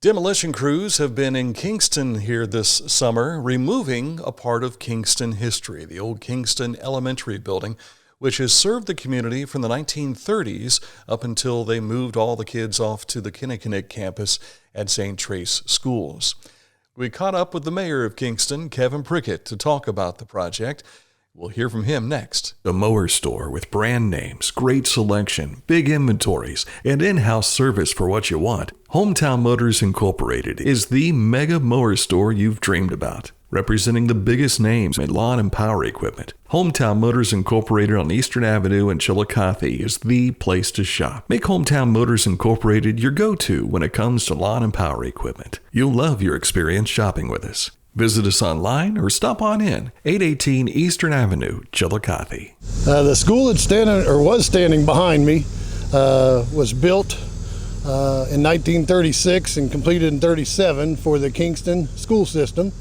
Demolition crews have been in Kingston here this summer, removing a part of Kingston history, the old Kingston Elementary building, which has served the community from the 1930s up until they moved all the kids off to the Kinnikinnick campus at Zane Trace Schools. We caught up with the mayor of Kingston, Kevin Prickett, to talk about the project. We'll hear from him next. A mower store with brand names, great selection, big inventories, and in-house service for what you want. Hometown Motors Incorporated is the mega mower store you've dreamed about. Representing the biggest names in lawn and power equipment, Hometown Motors Incorporated on Eastern Avenue in Chillicothe is the place to shop. Make Hometown Motors Incorporated your go-to when it comes to lawn and power equipment. You'll love your experience shopping with us. Visit us online or stop on in, 818 Eastern Avenue, Chillicothe. The school that's was standing behind me was built in 1936 and completed in 1937 for the Kingston School System.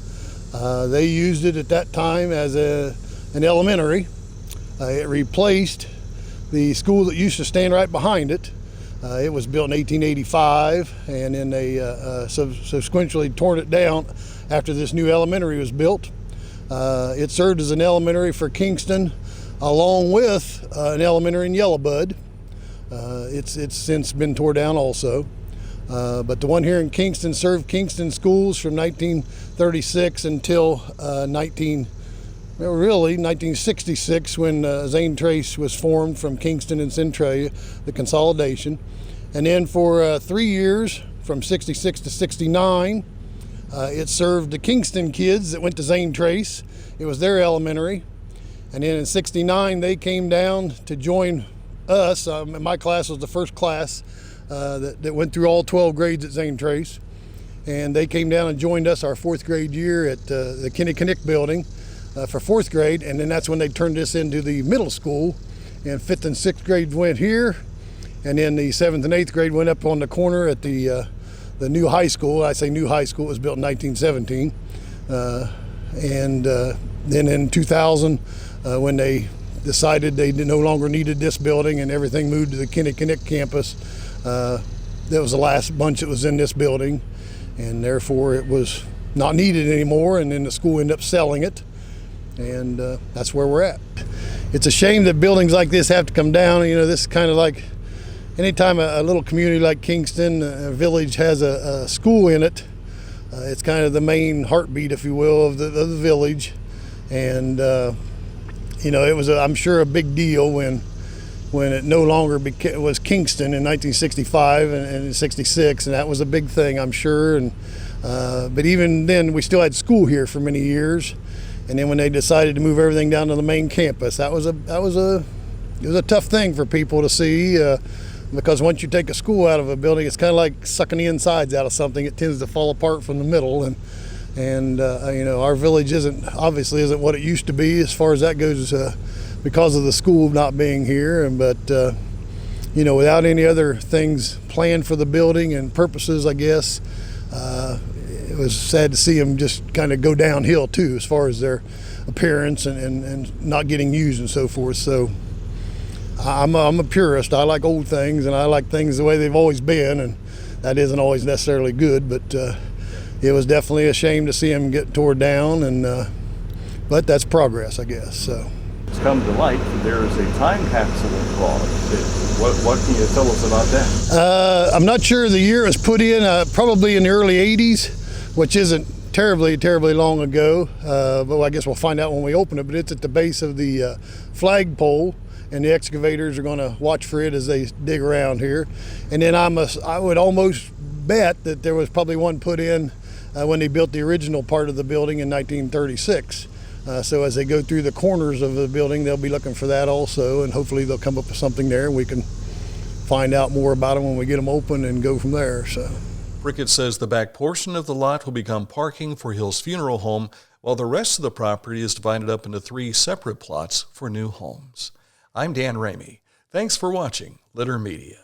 They used it at that time as an elementary. It replaced the school that used to stand right behind it. It was built in 1885, and then they subsequently torn it down after this new elementary was built. It served as an elementary for Kingston, along with an elementary in Yellowbud. It's since been torn down also. But the one here in Kingston served Kingston schools from 1936 until 1966, when Zane Trace was formed from Kingston and Centralia, the consolidation. And then for 3 years, from 66 to 69, it served the Kingston kids that went to Zane Trace. It was their elementary. And then in 69, they came down to join us. My class was the first class that went through all 12 grades at Zane Trace. And they came down and joined us our fourth grade year at the Kinnikinnick building for fourth grade. And then that's when they turned this into the middle school. And fifth and sixth grade went here. And then the seventh and eighth grade went up on the corner at the new high school. I say new high school, it was built in 1917. Then in 2000, when they decided they no longer needed this building and everything moved to the Kinnikinnick campus, that was the last bunch that was in this building, and therefore it was not needed anymore, and then the school ended up selling it, and that's where we're at. It's a shame that buildings like this have to come down. You know, this is kind of like anytime a little community like Kingston, a village, has a school in it, it's kind of the main heartbeat, if you will, of the village. And it was, I'm sure, a big deal when it no longer was Kingston in 1965 and 66, and that was a big thing, I'm sure. And but even then, we still had school here for many years. And then when they decided to move everything down to the main campus, it was a tough thing for people to see. Because once you take a school out of a building, it's kind of like sucking the insides out of something. It tends to fall apart from the middle, and our village isn't what it used to be as far as that goes, because of the school not being here. But without any other things planned for the building and purposes, I guess it was sad to see them just kind of go downhill too, as far as their appearance and not getting used and so forth. So I'm a purist. I like old things, and I like things the way they've always been, and that isn't always necessarily good, but it was definitely a shame to see them get torn down, but that's progress, I guess. So It's come to light that there is a time capsule involved. What can you tell us about that? I'm not sure the year it was put in, probably in the early 80s, which isn't terribly long ago, but I guess we'll find out when we open it. But it's at the base of the flagpole, and the excavators are going to watch for it as they dig around here. And then I would almost bet that there was probably one put in when they built the original part of the building in 1936. So as they go through the corners of the building, they'll be looking for that also, and hopefully they'll come up with something there, and we can find out more about them when we get them open and go from there. So Prickett says the back portion of the lot will become parking for Hill's funeral home, while the rest of the property is divided up into 3 separate plots for new homes. I'm Dan Ramey. Thanks for watching Litter Media.